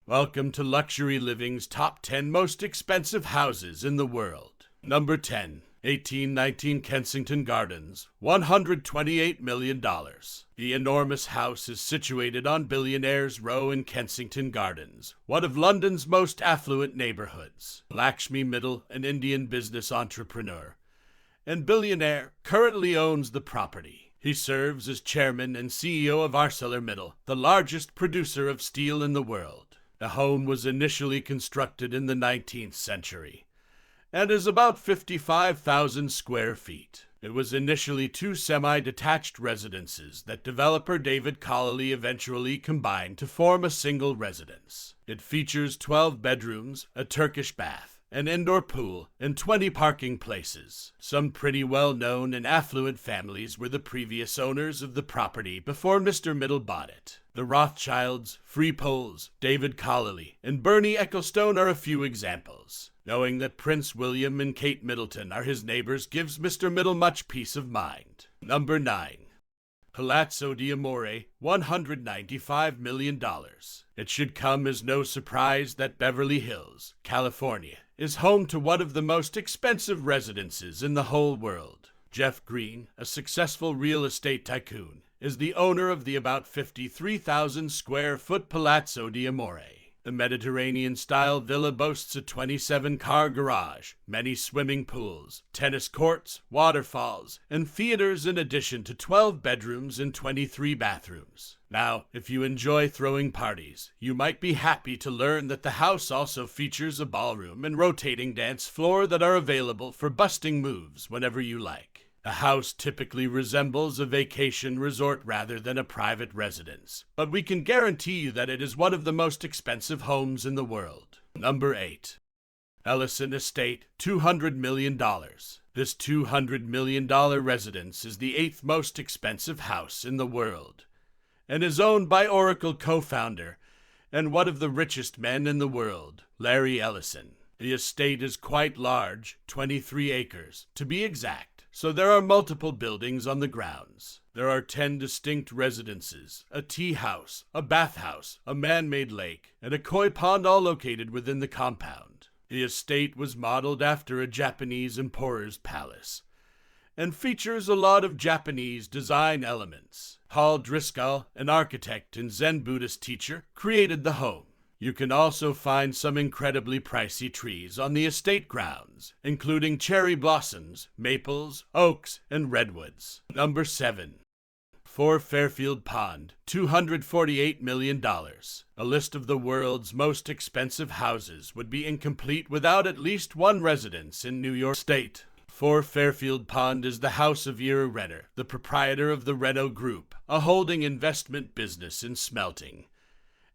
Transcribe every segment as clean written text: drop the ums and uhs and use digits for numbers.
Welcome to Luxury Living's top 10 most expensive houses in the world. Number 10. 1819 Kensington Gardens, $128 million. The enormous house is situated on Billionaires Row in Kensington Gardens, one of London's most affluent neighborhoods. Lakshmi Mittal, an Indian business entrepreneur and billionaire, currently owns the property. He serves as chairman and CEO of ArcelorMittal, the largest producer of steel in the world. The home was initially constructed in the 19th century and is about 55,000 square feet. It was initially two semi-detached residences that developer David Colley eventually combined to form a single residence. It features 12 bedrooms, a Turkish bath, an indoor pool, and 20 parking places. Some pretty well-known and affluent families were the previous owners of the property before Mr. Mittal bought it. The Rothschilds, Freepoles, David Colley, and Bernie Ecclestone are a few examples. Knowing that Prince William and Kate Middleton are his neighbors gives Mr. Mittal much peace of mind. Number 9. Palazzo d'Amore, $195 million. It should come as no surprise that Beverly Hills, California, is home to one of the most expensive residences in the whole world. Jeff Green, a successful real estate tycoon, is the owner of the about 53,000 square foot Palazzo d'Amore. The Mediterranean-style villa boasts a 27-car garage, many swimming pools, tennis courts, waterfalls, and theaters in addition to 12 bedrooms and 23 bathrooms. Now, if you enjoy throwing parties, you might be happy to learn that the house also features a ballroom and rotating dance floor that are available for busting moves whenever you like. The house typically resembles a vacation resort rather than a private residence, but we can guarantee you that it is one of the most expensive homes in the world. Number 8. Ellison Estate, $200 million. This $200 million residence is the 8th most expensive house in the world, and is owned by Oracle co-founder and one of the richest men in the world, Larry Ellison. The estate is quite large, 23 acres, to be exact. So there are multiple buildings on the grounds. There are 10 distinct residences, a tea house, a bathhouse, a man-made lake, and a koi pond all located within the compound. The estate was modeled after a Japanese emperor's palace and features a lot of Japanese design elements. Paul Driscoll, an architect and Zen Buddhist teacher, created the home. You can also find some incredibly pricey trees on the estate grounds, including cherry blossoms, maples, oaks, and redwoods. Number 7. 4 Fairfield Pond, $248 million. A list of the world's most expensive houses would be incomplete without at least one residence in New York State. 4 Fairfield Pond is the house of Ira Renner, the proprietor of the Renault Group, a holding investment business in smelting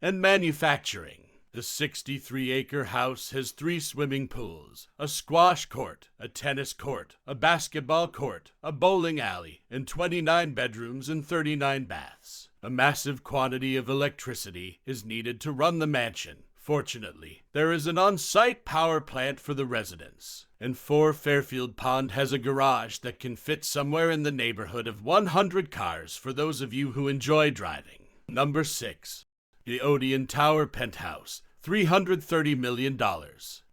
and manufacturing. The 63-acre house has 3 swimming pools, a squash court, a tennis court, a basketball court, a bowling alley, and 29 bedrooms and 39 baths. A massive quantity of electricity is needed to run the mansion. Fortunately, there is an on-site power plant for the residence, and 4 Fairfield Pond has a garage that can fit somewhere in the neighborhood of 100 cars for those of you who enjoy driving. Number 6. The Odeon Tower Penthouse, $330 million.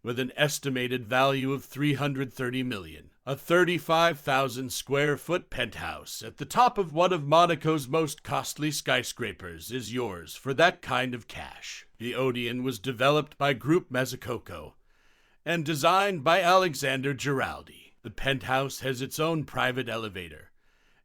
With an estimated value of $330 million, a 35,000 square foot penthouse at the top of one of Monaco's most costly skyscrapers is yours for that kind of cash. The Odeon was developed by Group Mezzacoco and designed by Alexander Giraldi. The penthouse has its own private elevator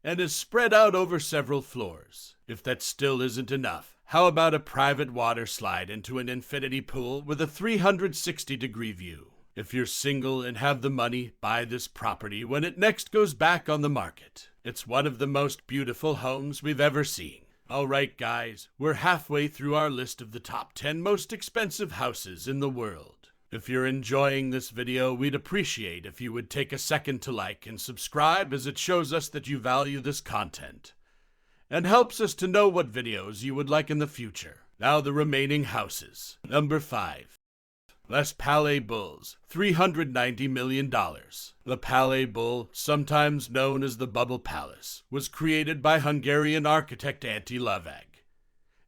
and is spread out over several floors. If that still isn't enough, how about a private water slide into an infinity pool with a 360-degree view? If you're single and have the money, buy this property when it next goes back on the market. It's one of the most beautiful homes we've ever seen. All right, guys, we're halfway through our list of the top 10 most expensive houses in the world. If you're enjoying this video, we'd appreciate if you would take a second to like and subscribe, as it shows us that you value this content and helps us to know what videos you would like in the future. Now the remaining houses. Number 5. Les Palais Bulls, $390 million. Le Palais Bull, sometimes known as the Bubble Palace, was created by Hungarian architect Antti Lovag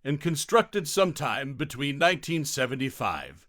and constructed sometime between 1975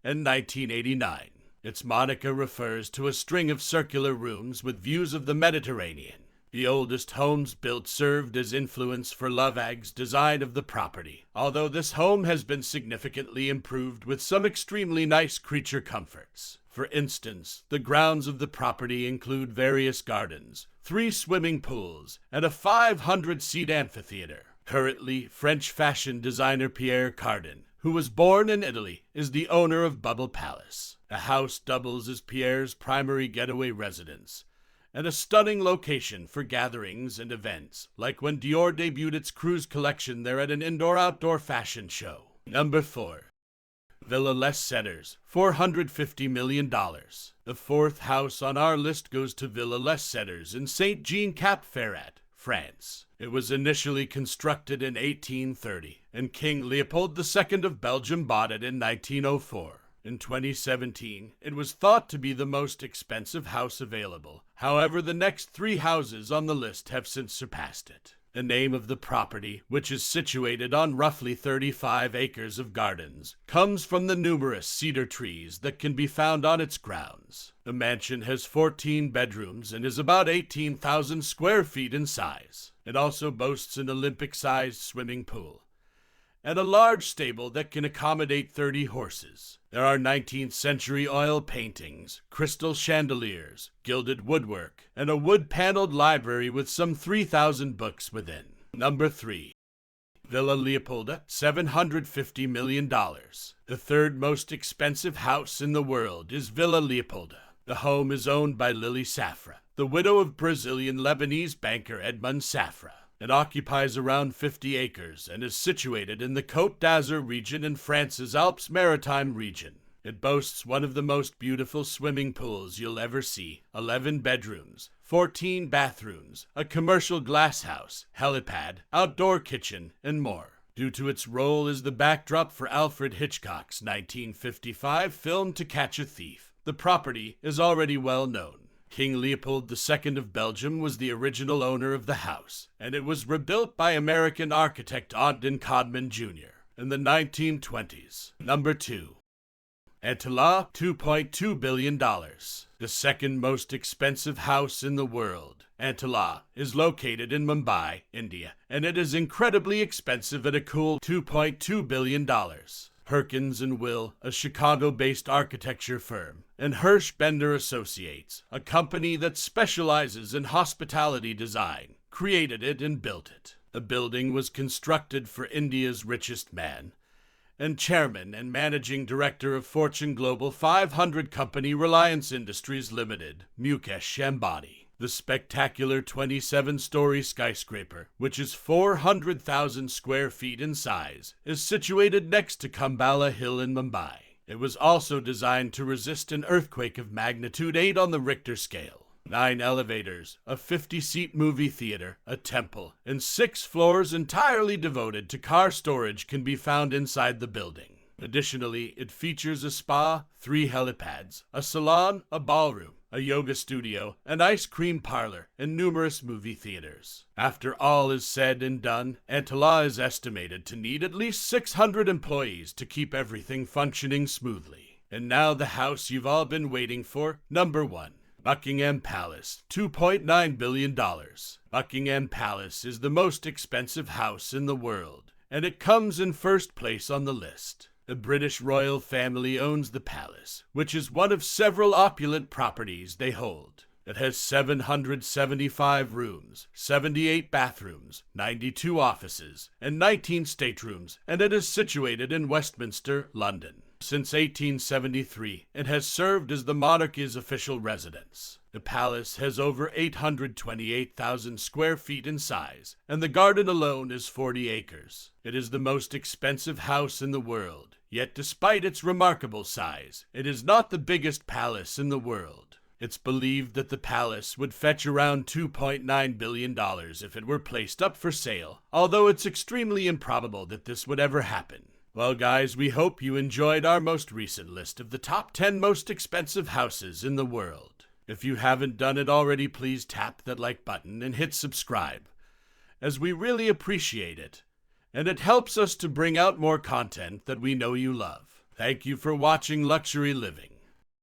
and 1989. Its moniker refers to a string of circular rooms with views of the Mediterranean. The oldest homes built served as influence for Lovag's design of the property, although this home has been significantly improved with some extremely nice creature comforts. For instance, the grounds of the property include various gardens, 3 swimming pools, and a 500-seat amphitheater. Currently, French fashion designer Pierre Cardin, who was born in Italy, is the owner of Bubble Palace. The house doubles as Pierre's primary getaway residence, and a stunning location for gatherings and events, like when Dior debuted its cruise collection there at an indoor-outdoor fashion show. Number 4. Villa Les Cedars, $450 million. The 4th house on our list goes to Villa Les Cedars in Saint-Jean-Cap-Ferrat, France. It was initially constructed in 1830, and King Leopold II of Belgium bought it in 1904. In 2017, it was thought to be the most expensive house available. However, the next 3 houses on the list have since surpassed it. The name of the property, which is situated on roughly 35 acres of gardens, comes from the numerous cedar trees that can be found on its grounds. The mansion has 14 bedrooms and is about 18,000 square feet in size. It also boasts an Olympic-sized swimming pool and a large stable that can accommodate 30 horses. There are 19th-century oil paintings, crystal chandeliers, gilded woodwork, and a wood-paneled library with some 3,000 books within. Number 3. Villa Leopolda, $750 million. The 3rd most expensive house in the world is Villa Leopolda. The home is owned by Lily Safra, the widow of Brazilian-Lebanese banker Edmond Safra. It occupies around 50 acres and is situated in the Côte d'Azur region in France's Alps Maritime region. It boasts one of the most beautiful swimming pools you'll ever see, 11 bedrooms, 14 bathrooms, a commercial glasshouse, helipad, outdoor kitchen, and more. Due to its role as the backdrop for Alfred Hitchcock's 1955 film To Catch a Thief, the property is already well known. King Leopold II of Belgium was the original owner of the house, and it was rebuilt by American architect Odeon Codman Jr. in the 1920s. Number 2. Antilla, $2.2 billion. The 2nd most expensive house in the world. Antilla is located in Mumbai, India, and it is incredibly expensive at a cool $2.2 billion. Perkins & Will, a Chicago-based architecture firm, and Hirsch Bender Associates, a company that specializes in hospitality design, created it and built it. The building was constructed for India's richest man and chairman and managing director of Fortune Global 500 company Reliance Industries Limited, Mukesh Ambani. The spectacular 27-story skyscraper, which is 400,000 square feet in size, is situated next to Khambala Hill in Mumbai. It was also designed to resist an earthquake of magnitude 8 on the Richter scale. 9 elevators, a 50-seat movie theater, a temple, and 6 floors entirely devoted to car storage can be found inside the building. Additionally, it features a spa, 3 helipads, a salon, a ballroom, a yoga studio, an ice cream parlor, and numerous movie theaters. After all is said and done, Antilla is estimated to need at least 600 employees to keep everything functioning smoothly. And now the house you've all been waiting for, number 1. Buckingham Palace, $2.9 billion. Buckingham Palace is the most expensive house in the world, and it comes in first place on the list. The British royal family owns the palace, which is one of several opulent properties they hold. It has 775 rooms, 78 bathrooms, 92 offices, and 19 staterooms, and it is situated in Westminster, London. Since 1873, it has served as the monarchy's official residence. The palace has over 828,000 square feet in size, and the garden alone is 40 acres. It is the most expensive house in the world, yet despite its remarkable size, it is not the biggest palace in the world. It's believed that the palace would fetch around $2.9 billion if it were placed up for sale, although it's extremely improbable that this would ever happen. Well, guys, we hope you enjoyed our most recent list of the top 10 most expensive houses in the world. If you haven't done it already, please tap that like button and hit subscribe, as we really appreciate it. and it helps us to bring out more content that we know you love. Thank you for watching Luxury Living.